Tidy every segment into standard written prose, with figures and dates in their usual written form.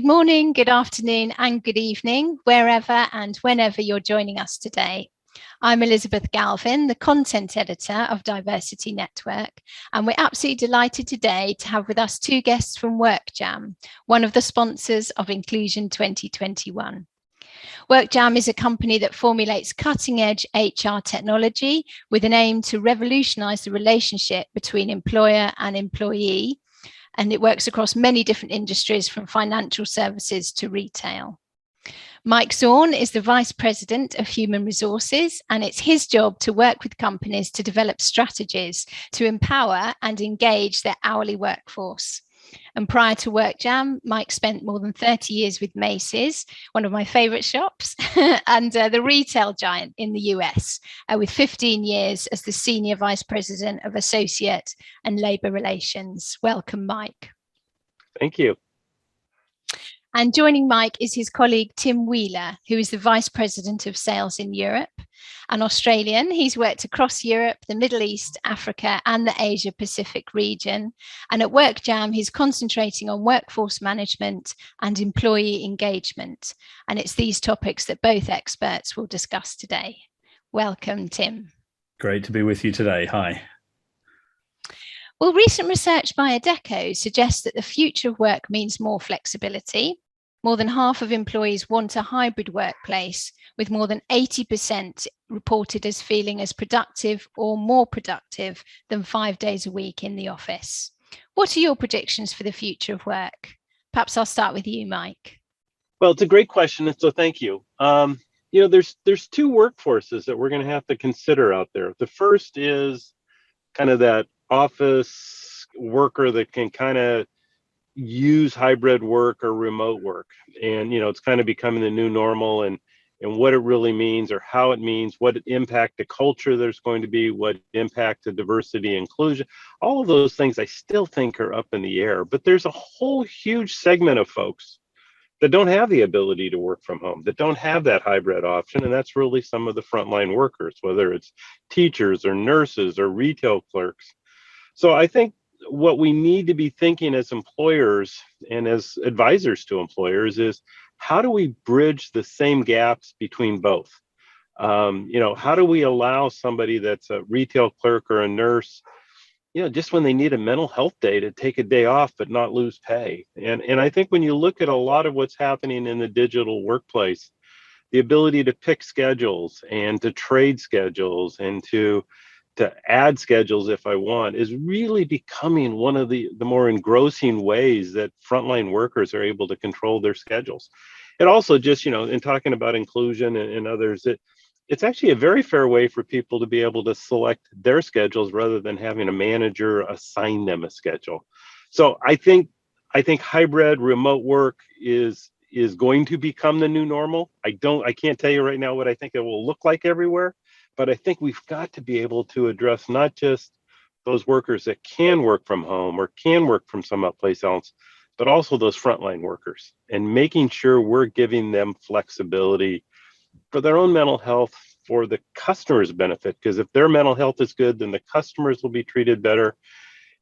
Good morning, good afternoon, and good evening, wherever and whenever you're joining us today. I'm Elizabeth Galvin, the content editor of Diversity Network, and we're absolutely delighted today to have with us two guests from WorkJam, one of the sponsors of Inclusion 2021. WorkJam is a company that formulates cutting-edge HR technology with an aim to revolutionize the relationship between employer and employee, and it works across many different industries from financial services to retail. Mike Zorn is the Vice President of Human Resources, and it's his job to work with companies to develop strategies to empower and engage their hourly workforce. And prior to WorkJam, Mike spent more than 30 years with Macy's, one of my favorite shops, and the retail giant in the US, with 15 years as the Senior Vice President of Associate and Labor Relations. Welcome, Mike. Thank you. And joining Mike is his colleague, Tim Wheeler, who is the Vice President of Sales in Europe. An Australian, he's worked across Europe, the Middle East, Africa, and the Asia Pacific region. And at WorkJam, he's concentrating on workforce management and employee engagement. And it's these topics that both experts will discuss today. Welcome, Tim. Great to be with you today. Hi. Well, recent research by Adecco suggests that the future of work means more flexibility. More than half of employees want a hybrid workplace, with more than 80% reported as feeling as productive or more productive than 5 days a week in the office. What are your predictions for the future of work? Perhaps I'll start with you, Mike. Well, it's a great question, and so thank you. There's two workforces that we're going to have to consider out there. The first is kind of that office worker that can kind of use hybrid work or remote work, and it's kind of becoming the new normal, and what it really means, or how it means, what impact to culture there's going to be, what impact to diversity, inclusion, all of those things I still think are up in the air. But there's a whole huge segment of folks that don't have the ability to work from home, that don't have that hybrid option, and that's really some of the frontline workers, whether it's teachers or nurses or retail clerks. So I think what we need to be thinking as employers and as advisors to employers is, how do we bridge the same gaps between both? How do we allow somebody that's a retail clerk or a nurse, just when they need a mental health day, to take a day off but not lose pay? And I think when you look at a lot of what's happening in the digital workplace, the ability to pick schedules and to trade schedules and to add schedules if I want is really becoming one of the more engrossing ways that frontline workers are able to control their schedules. It also just, in talking about inclusion and others, it's actually a very fair way for people to be able to select their schedules rather than having a manager assign them a schedule. So I think hybrid remote work is going to become the new normal. I can't tell you right now what I think it will look like everywhere, but I think we've got to be able to address not just those workers that can work from home or can work from someplace else, but also those frontline workers, and making sure we're giving them flexibility for their own mental health, for the customer's benefit, because if their mental health is good, then the customers will be treated better.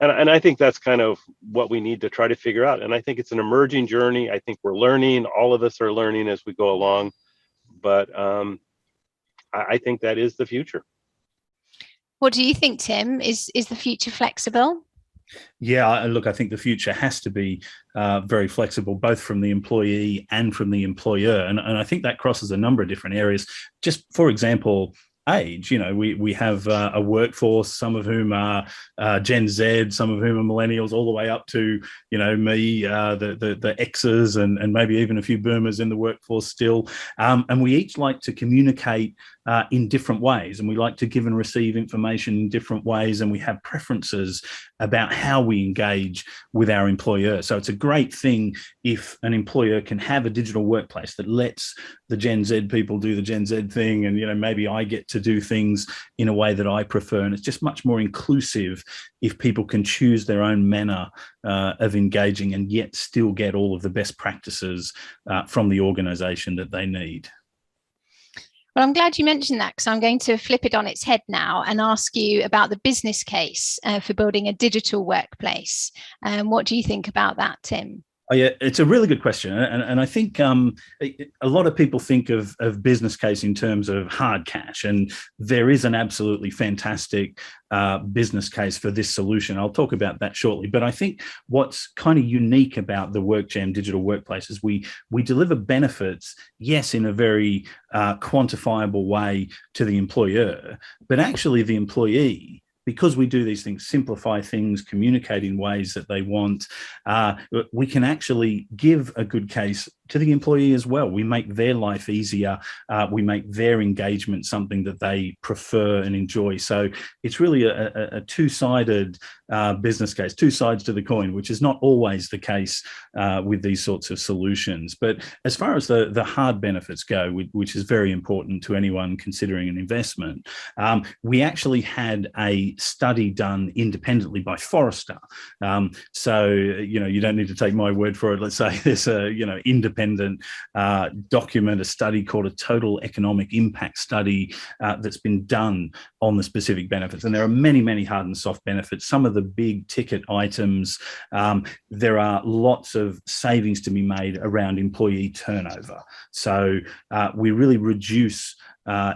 And I think that's kind of what we need to try to figure out. And I think it's an emerging journey. I think we're learning. All of us are learning as we go along. But I think that is the future. What do you think, Tim? Is the future flexible? Yeah, look, I think the future has to be very flexible, both from the employee and from the employer. And I think that crosses a number of different areas. Just for example, age, we have a workforce, some of whom are Gen Z, some of whom are millennials, all the way up to, me, the X's and maybe even a few boomers in the workforce still. And we each like to communicate in different ways, and we like to give and receive information in different ways, and we have preferences about how we engage with our employer. So it's a great thing if an employer can have a digital workplace that lets the Gen Z people do the Gen Z thing, and maybe I get to do things in a way that I prefer, and it's just much more inclusive if people can choose their own manner of engaging and yet still get all of the best practices from the organization that they need. Well, I'm glad you mentioned that, because I'm going to flip it on its head now and ask you about the business case for building a digital workplace. What do you think about that, Tim? Oh, yeah, it's a really good question. And I think a lot of people think of business case in terms of hard cash. And there is an absolutely fantastic business case for this solution. I'll talk about that shortly. But I think what's kind of unique about the WorkJam digital workplace is we deliver benefits, yes, in a very quantifiable way to the employer, but actually the employee, because we do these things, simplify things, communicate in ways that they want, we can actually give a good case to the employee as well. We make their life easier. We make their engagement something that they prefer and enjoy. So it's really a two-sided business case, two sides to the coin, which is not always the case with these sorts of solutions. But as far as the hard benefits go, which is very important to anyone considering an investment, we actually had a study done independently by Forrester. So, you don't need to take my word for it. Let's say there's a, independent document, a study called a total economic impact study that's been done on the specific benefits. And there are many, many hard and soft benefits. Some of the big ticket items, there are lots of savings to be made around employee turnover. So we really reduce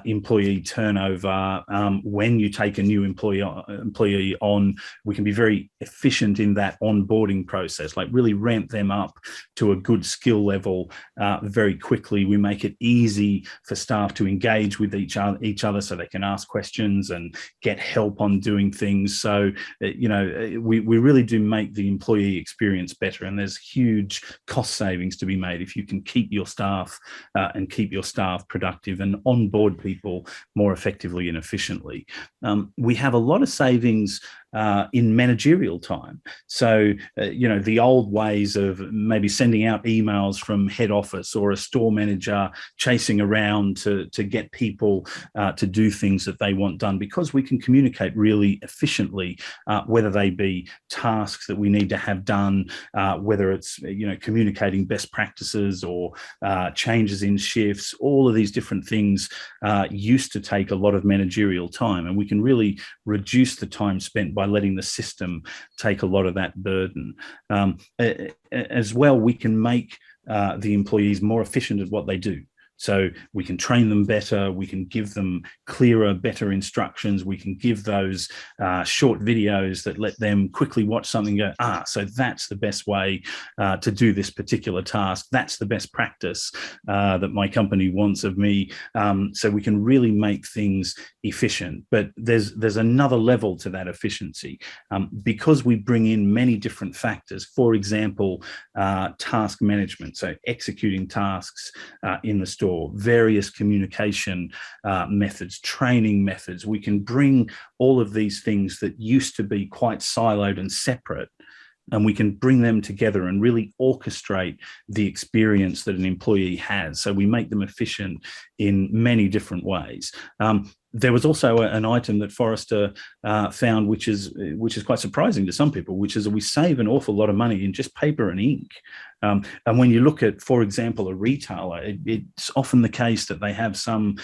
employee turnover. When you take a new employee on, we can be very efficient in that onboarding process, like really ramp them up to a good skill level very quickly. We make it easy for staff to engage with each other so they can ask questions and get help on doing things. So, we really do make the employee experience better, and there's huge cost savings to be made if you can keep your staff and keep your staff productive and onboard people more effectively and efficiently. We have a lot of savings in managerial time. So, the old ways of maybe sending out emails from head office or a store manager chasing around to get people to do things that they want done, because we can communicate really efficiently, whether they be tasks that we need to have done, whether it's, communicating best practices or changes in shifts. All of these different things used to take a lot of managerial time, and we can really reduce the time spent by letting the system take a lot of that burden. As well, we can make the employees more efficient at what they do. So we can train them better, we can give them clearer, better instructions, we can give those short videos that let them quickly watch something and go, so that's the best way to do this particular task. That's the best practice that my company wants of me. So we can really make things efficient. But there's another level to that efficiency. Because we bring in many different factors, for example, task management, so executing tasks in the store, various communication methods, training methods. We can bring all of these things that used to be quite siloed and separate, and we can bring them together and really orchestrate the experience that an employee has. So we make them efficient in many different ways. There was also an item that Forrester found, which is quite surprising to some people, which is that we save an awful lot of money in just paper and ink. And when you look at, for example, a retailer, it's often the case that they have some,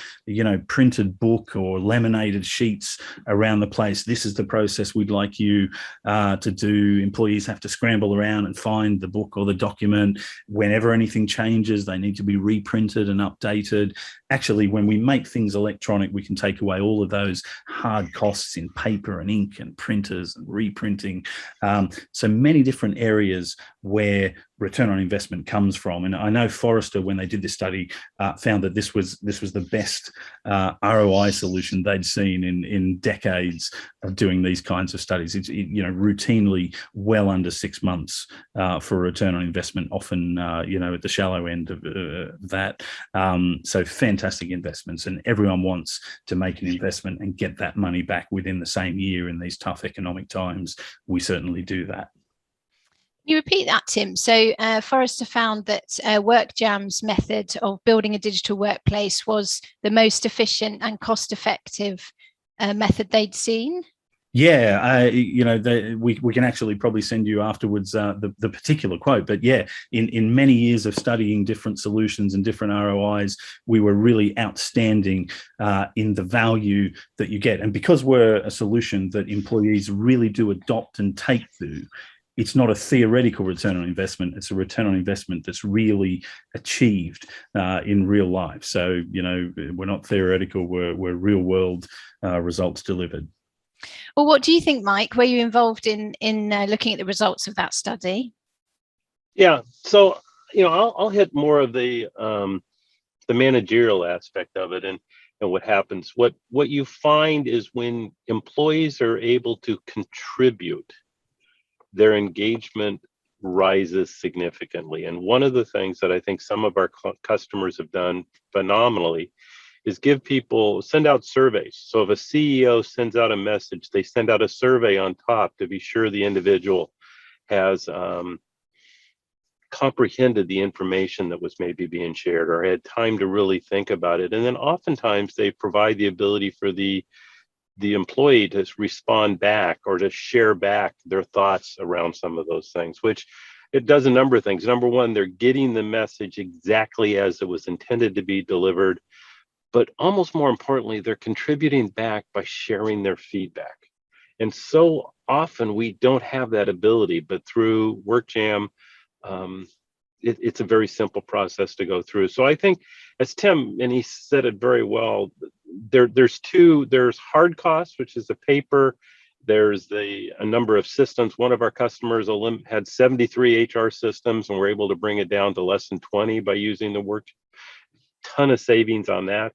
printed book or laminated sheets around the place. This is the process we'd like you to do. Employees have to scramble around and find the book or the document. Whenever anything changes, they need to be reprinted and updated. Actually, when we make things electronic, we can take away all of those hard costs in paper and ink and printers and reprinting. So many different areas where return on investment comes from. And I know Forrester, when they did this study, found that this was the best ROI solution they'd seen in decades of doing these kinds of studies. It's routinely well under 6 months for a return on investment, often at the shallow end of that. So fantastic investments, and everyone wants to make an investment and get that money back within the same year in these tough economic times. We certainly do that. You repeat that, Tim. So Forrester found that WorkJam's method of building a digital workplace was the most efficient and cost-effective method they'd seen. Yeah, we can actually probably send you afterwards the particular quote. But yeah, in many years of studying different solutions and different ROIs, we were really outstanding in the value that you get. And because we're a solution that employees really do adopt and take to, it's not a theoretical return on investment. It's a return on investment that's really achieved in real life. So, we're not theoretical, we're real world results delivered. Well, what do you think, Mike? Were you involved in looking at the results of that study? Yeah, so I'll hit more of the managerial aspect of it, and what happens. What you find is when employees are able to contribute, their engagement rises significantly. And one of the things that I think some of our customers have done phenomenally is send out surveys. So if a CEO sends out a message, they send out a survey on top to be sure the individual has comprehended the information that was maybe being shared or had time to really think about it. And then oftentimes they provide the ability for the employee to respond back or to share back their thoughts around some of those things, which it does a number of things. Number one, they're getting the message exactly as it was intended to be delivered. But almost more importantly, they're contributing back by sharing their feedback. And so often we don't have that ability, but through WorkJam, it's a very simple process to go through. So I think, as Tim, and he said it very well, there's hard costs, which is the paper. There's a number of systems. One of our customers had 73 HR systems, and we're able to bring it down to less than 20 by using the WorkJam. Ton of savings on that.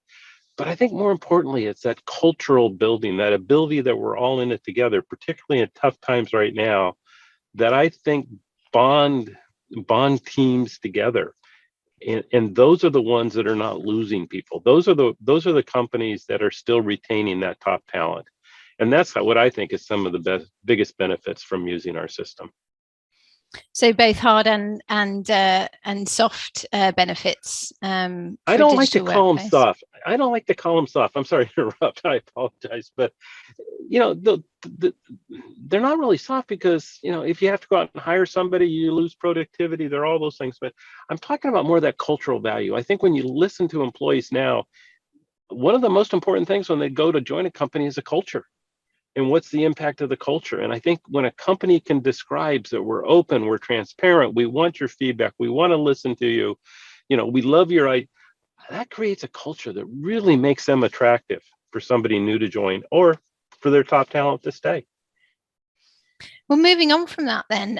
But I think more importantly, it's that cultural building, that ability that we're all in it together, particularly in tough times right now, that I think bond teams together. And those are the ones that are not losing people. Those are the companies that are still retaining that top talent. And that's what I think is some of the biggest benefits from using our system. So both hard and soft benefits. I don't like to call them soft. I don't like to call them soft. I'm sorry to interrupt. I apologize, but they're not really soft because if you have to go out and hire somebody, you lose productivity. They're all those things. But I'm talking about more of that cultural value. I think when you listen to employees now, one of the most important things when they go to join a company is a culture. And what's the impact of the culture? And I think when a company can describe that we're open, we're transparent, we want your feedback, we want to listen to you, we love your idea, that creates a culture that really makes them attractive for somebody new to join or for their top talent to stay. Well, moving on from that then,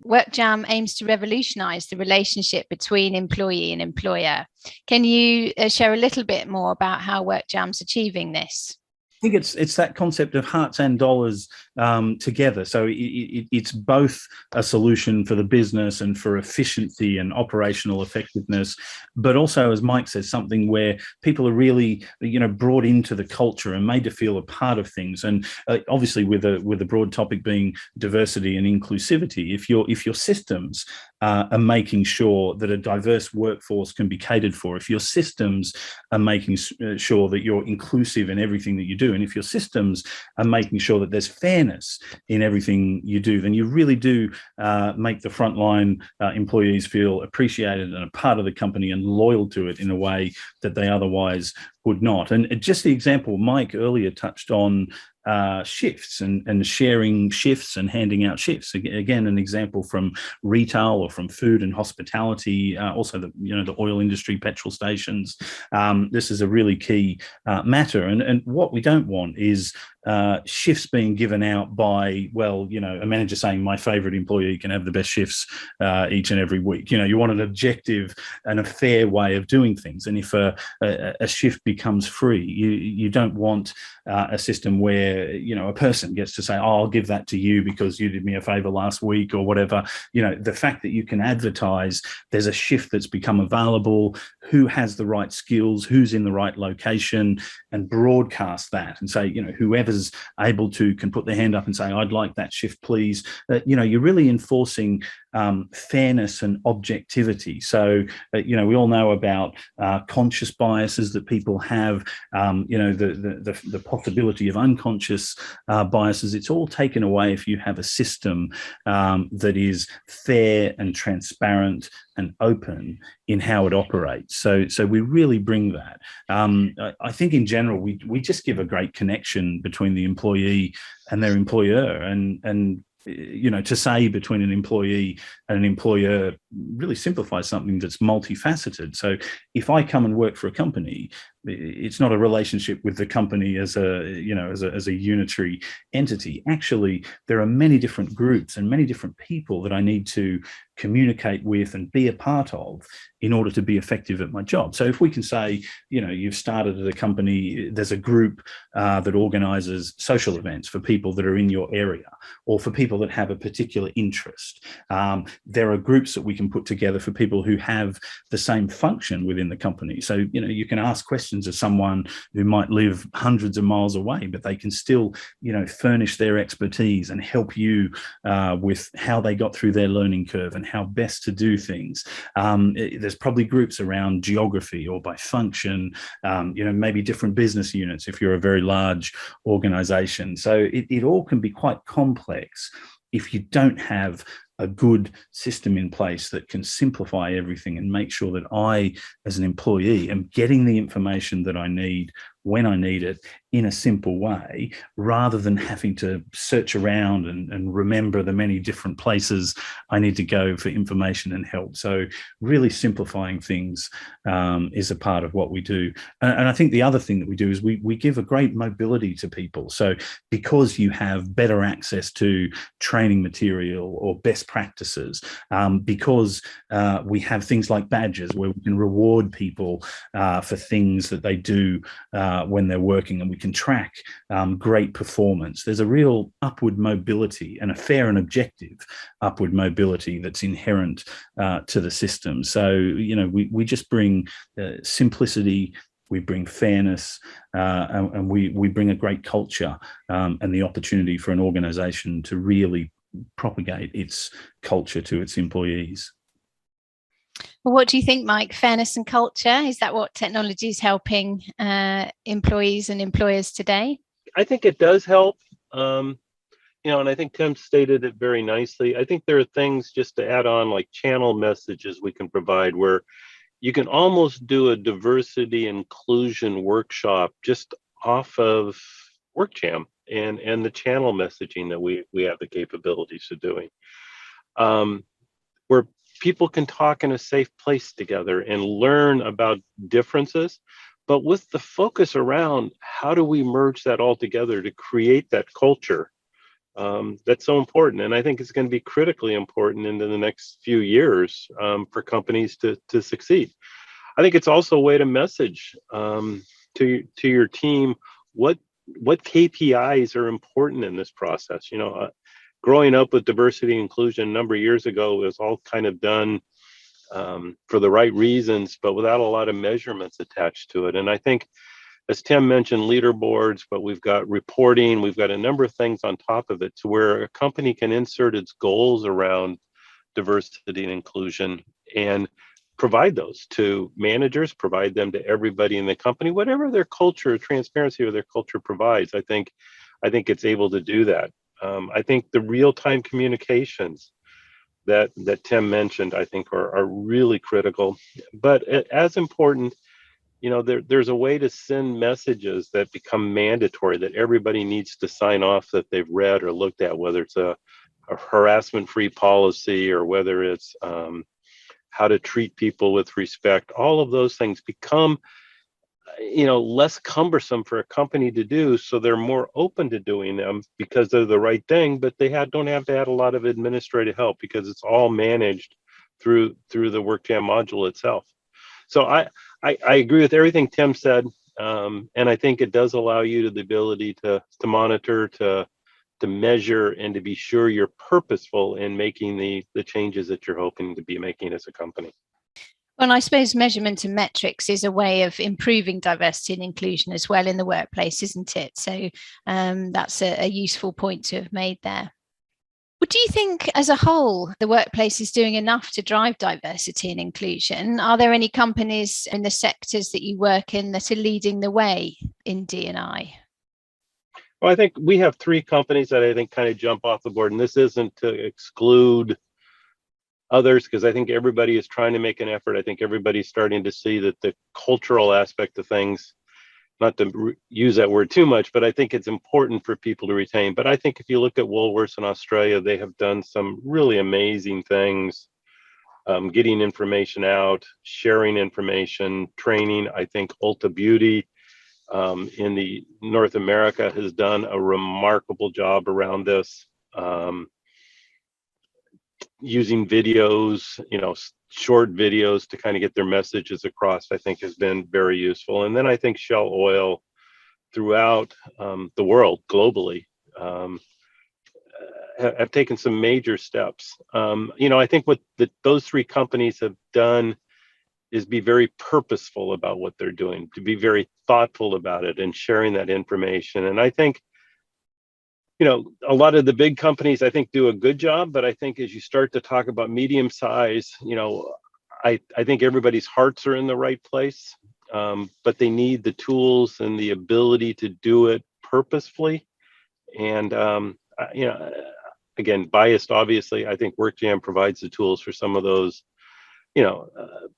WorkJam aims to revolutionize the relationship between employee and employer. Can you share a little bit more about how WorkJam's achieving this? I think it's that concept of hearts and dollars together. So it's both a solution for the business and for efficiency and operational effectiveness, but also, as Mike says, something where people are really, brought into the culture and made to feel a part of things. And obviously, with a broad topic being diversity and inclusivity, if your systems are making sure that a diverse workforce can be catered for, if your systems are making sure that you're inclusive in everything that you do, and if your systems are making sure that there's fairness in everything you do, then you really do make the frontline employees feel appreciated and a part of the company and loyal to it in a way that they otherwise would not. And just the example Mike earlier touched on, shifts and sharing shifts and handing out shifts. Again, an example from retail or from food and hospitality, also the oil industry, petrol stations. This is a really key matter. And what we don't want is shifts being given out by, a manager saying my favorite employee can have the best shifts each and every week. You want an objective and a fair way of doing things. And if a shift becomes free, you don't want a system where a person gets to say, I'll give that to you because you did me a favor last week or whatever. The fact that you can advertise there's a shift that's become available, who has the right skills, who's in the right location, and broadcast that and say, whoever's able to can put their hand up and say, I'd like that shift, please. You're really enforcing fairness and objectivity. So, we all know about conscious biases that people have, the possibility of unconscious biases. It's all taken away if you have a system that is fair and transparent and open in how it operates. So we really bring that. I think in general, we just give a great connection between the employee and their employer. And to say between an employee and an employer really simplifies something that's multifaceted. So if I come and work for a company, it's not a relationship with the company as a unitary entity. Actually, there are many different groups and many different people that I need to communicate with and be a part of in order to be effective at my job. So if we can say, you've started at a company, there's a group that organizes social events for people that are in your area or for people that have a particular interest. There are groups that we can put together for people who have the same function within the company. So, you can ask questions of someone who might live hundreds of miles away, but they can still, furnish their expertise and help you with how they got through their learning curve and how best to do things. There's probably groups around geography or by function, maybe different business units if you're a very large organization. So it all can be quite complex if you don't have a good system in place that can simplify everything and make sure that I, as an employee, am getting the information that I need when I need it in a simple way, rather than having to search around and remember the many different places I need to go for information and help. So really simplifying things is a part of what we do. And I think the other thing that we do is we give a great mobility to people. So because you have better access to training material or best practices, because we have things like badges where we can reward people for things that they do when they're working, and we can track great performance. There's a real upward mobility and a fair and objective upward mobility that's inherent to the system. So, we just bring simplicity, we bring fairness, and we bring a great culture and the opportunity for an organization to really propagate its culture to its employees. Well, what do you think, Mike? Fairness and culture, is that what technology is helping employees and employers today? I think it does help. And I think Tim stated it very nicely. I think there are things just to add on, like channel messages we can provide, where you can almost do a diversity inclusion workshop just off of WorkJam and the channel messaging that we have the capabilities of doing, where people can talk in a safe place together and learn about differences, but with the focus around how do we merge that all together to create that culture that's so important. And I think it's going to be critically important into the next few years for companies to succeed. I think it's also a way to message to your team what KPIs are important in this process. Growing up with diversity and inclusion a number of years ago, it was all kind of done for the right reasons, but without a lot of measurements attached to it. And I think, as Tim mentioned, leaderboards, but we've got reporting, we've got a number of things on top of it to where a company can insert its goals around diversity and inclusion and provide those to managers, provide them to everybody in the company, whatever their culture, transparency or their culture provides. I think it's able to do that. I think the real-time communications that Tim mentioned, I think are really critical. But as important, there's a way to send messages that become mandatory, that everybody needs to sign off that they've read or looked at, whether it's a harassment-free policy or whether it's how to treat people with respect. All of those things become less cumbersome for a company to do, so they're more open to doing them because they're the right thing, but they don't have to add a lot of administrative help because it's all managed through the WorkJam module itself. So I agree with everything Tim said, and I think it does allow you the ability to monitor, to measure, and to be sure you're purposeful in making the changes that you're hoping to be making as a company. Well, I suppose measurement and metrics is a way of improving diversity and inclusion as well in the workplace, isn't it? So that's a useful point to have made there. Well, do you think as a whole, the workplace is doing enough to drive diversity and inclusion? Are there any companies in the sectors that you work in that are leading the way in D&I? Well, I think we have 3 companies that I think kind of jump off the board, and this isn't to exclude others, because I think everybody is trying to make an effort. I think everybody's starting to see that the cultural aspect of things not to use that word too much, but I think it's important for people to retain. But I think if you look at Woolworths in Australia, they have done some really amazing things, getting information out, sharing information, training. I think Ulta Beauty in the North America has done a remarkable job around this, using videos, short videos to kind of get their messages across, I think has been very useful. And then I think Shell Oil throughout the world globally have taken some major steps. I think what those three companies have done is be very purposeful about what they're doing, to be very thoughtful about it and sharing that information. And I think, a lot of the big companies, I think, do a good job, but I think as you start to talk about medium size, I think everybody's hearts are in the right place, but they need the tools and the ability to do it purposefully. And, again, biased, obviously, I think WorkJam provides the tools for some of those,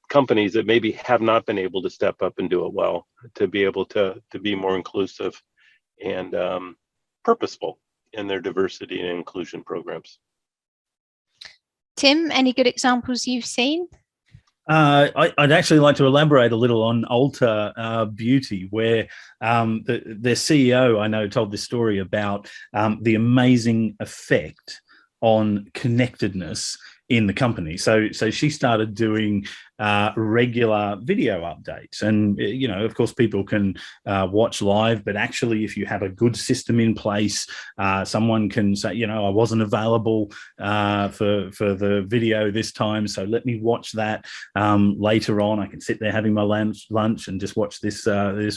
companies that maybe have not been able to step up and do it well, to be able to be more inclusive and purposeful in their diversity and inclusion programs. Tim, any good examples you've seen? I'd actually like to elaborate a little on Ulta Beauty, where their CEO, I know, told this story about the amazing effect on connectedness in the company. So she started doing regular video updates, and of course people can watch live, but actually if you have a good system in place, someone can say, I wasn't available for the video this time, so let me watch that later on. I can sit there having my lunch and just watch this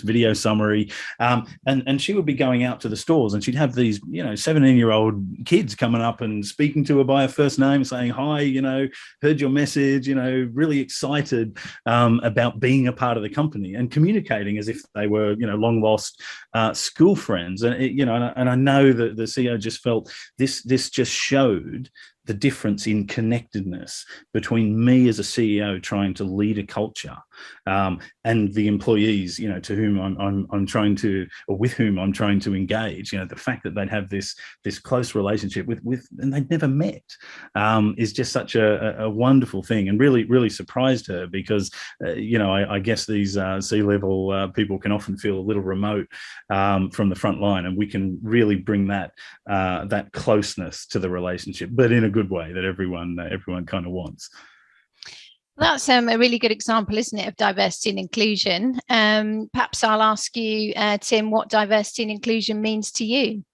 video summary, and she would be going out to the stores, and she'd have these 17-year-old kids coming up and speaking to her by her first name, saying, hi, heard your message, really excited about being a part of the company, and communicating as if they were, long lost school friends. And and I know that the CEO just felt this just showed the difference in connectedness between me as a CEO trying to lead a culture, and the employees, to whom I'm trying to, or with whom I'm trying to engage. The fact that they'd have this close relationship with and they'd never met, is just such a wonderful thing, and really surprised her, because I guess these C-level people can often feel a little remote from the front line, and we can really bring that closeness to the relationship, but in a good way that everyone kind of wants. That's a really good example, isn't it, of diversity and inclusion. Perhaps I'll ask you, Tim, what diversity and inclusion means to you.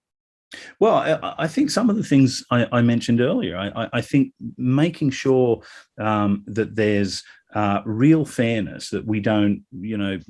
Well, I think some of the things I mentioned earlier, I think making sure that there's real fairness, that we don't,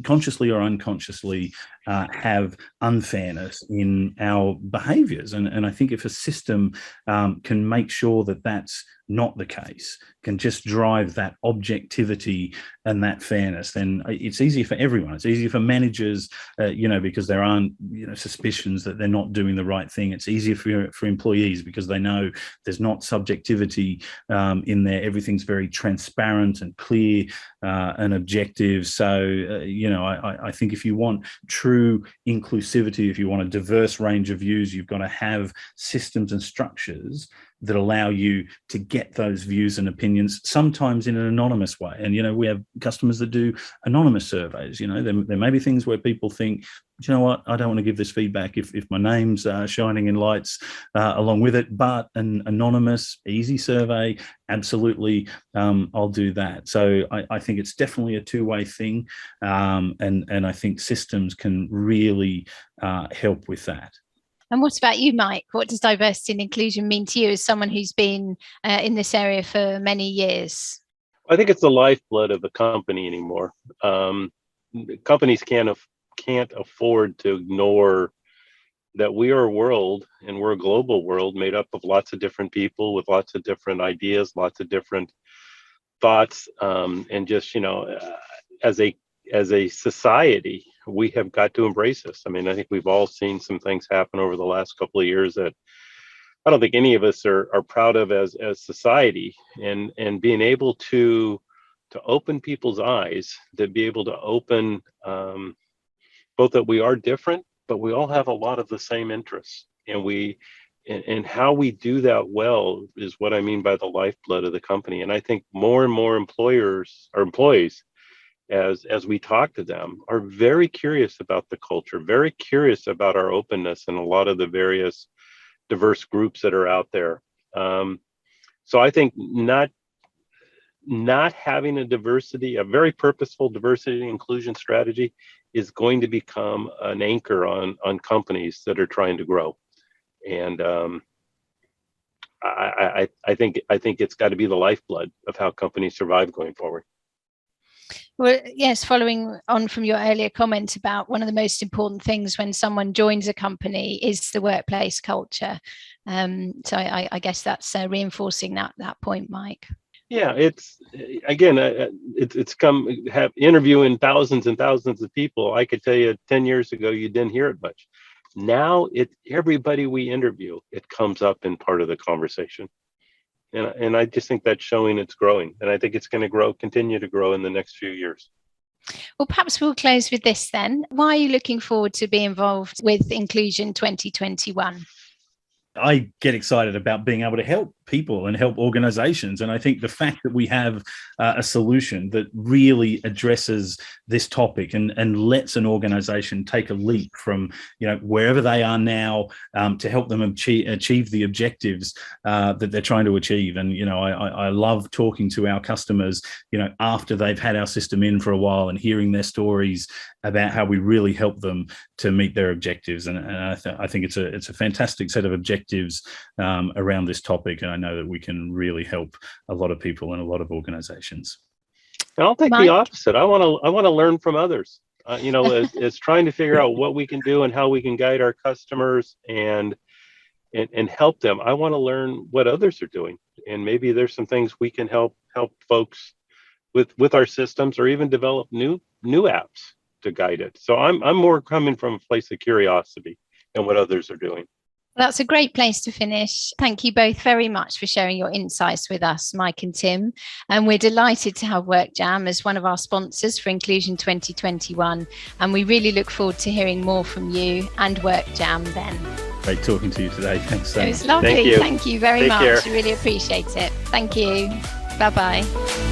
consciously or unconsciously have unfairness in our behaviors. And I think if a system can make sure that that's not the case, can just drive that objectivity and that fairness, then it's easier for everyone. It's easier for managers, because there aren't, suspicions that they're not doing the right thing. It's easier for employees because they know there's not subjectivity in there. Everything's very transparent and clear and objective. So, I think if you want true inclusivity, if you want a diverse range of views, you've got to have systems and structures that allow you to get those views and opinions, sometimes in an anonymous way. And, we have customers that do anonymous surveys. There may be things where people think, you know what, I don't want to give this feedback if my name's shining in lights along with it, but an anonymous, easy survey, absolutely, I'll do that. So I think it's definitely a two-way thing. And I think systems can really help with that. And what about you, Mike? What does diversity and inclusion mean to you as someone who's been in this area for many years? I think it's the lifeblood of the company anymore. Companies can't afford to ignore that we are a world, and we're a global world made up of lots of different people with lots of different ideas, lots of different thoughts, and just, as a society, we have got to embrace this. I mean, I think we've all seen some things happen over the last couple of years that I don't think any of us are proud of as society, and being able to open people's eyes, to be able to open both that we are different, but we all have a lot of the same interests. And how we do that well is what I mean by the lifeblood of the company. And I think more and more employers or employees, as we talk to them, are very curious about the culture, very curious about our openness and a lot of the various diverse groups that are out there. So I think not having a very purposeful diversity and inclusion strategy is going to become an anchor on companies that are trying to grow. And I think it's got to be the lifeblood of how companies survive going forward. Well, yes, following on from your earlier comment about one of the most important things when someone joins a company is the workplace culture. So I guess that's reinforcing that point, Mike. Yeah, it's come interviewing thousands and thousands of people. I could tell you 10 years ago, you didn't hear it much. Now everybody we interview, it comes up in part of the conversation. And I just think that's showing it's growing. And I think it's going to continue to grow in the next few years. Well, perhaps we'll close with this then. Why are you looking forward to be involved with Inclusion 2021? I get excited about being able to help people and help organizations. And I think the fact that we have a solution that really addresses this topic and lets an organization take a leap from, wherever they are now to help them achieve the objectives that they're trying to achieve. And, I love talking to our customers, after they've had our system in for a while and hearing their stories about how we really help them to meet their objectives. And I think it's a fantastic set of objectives around this topic. And I know that we can really help a lot of people and a lot of organizations. And I'll take the opposite. I want to learn from others. As trying to figure out what we can do and how we can guide our customers and help them. I want to learn what others are doing, and maybe there's some things we can help folks with our systems, or even develop new apps to guide it. So I'm more coming from a place of curiosity and what others are doing. That's a great place to finish. Thank you both very much for sharing your insights with us, Mike and Tim. And we're delighted to have WorkJam as one of our sponsors for Inclusion 2021. And we really look forward to hearing more from you and WorkJam then. Great talking to you today. Thanks so much. It was lovely. Thank you very much. Care. Really appreciate it. Thank you. Bye-bye.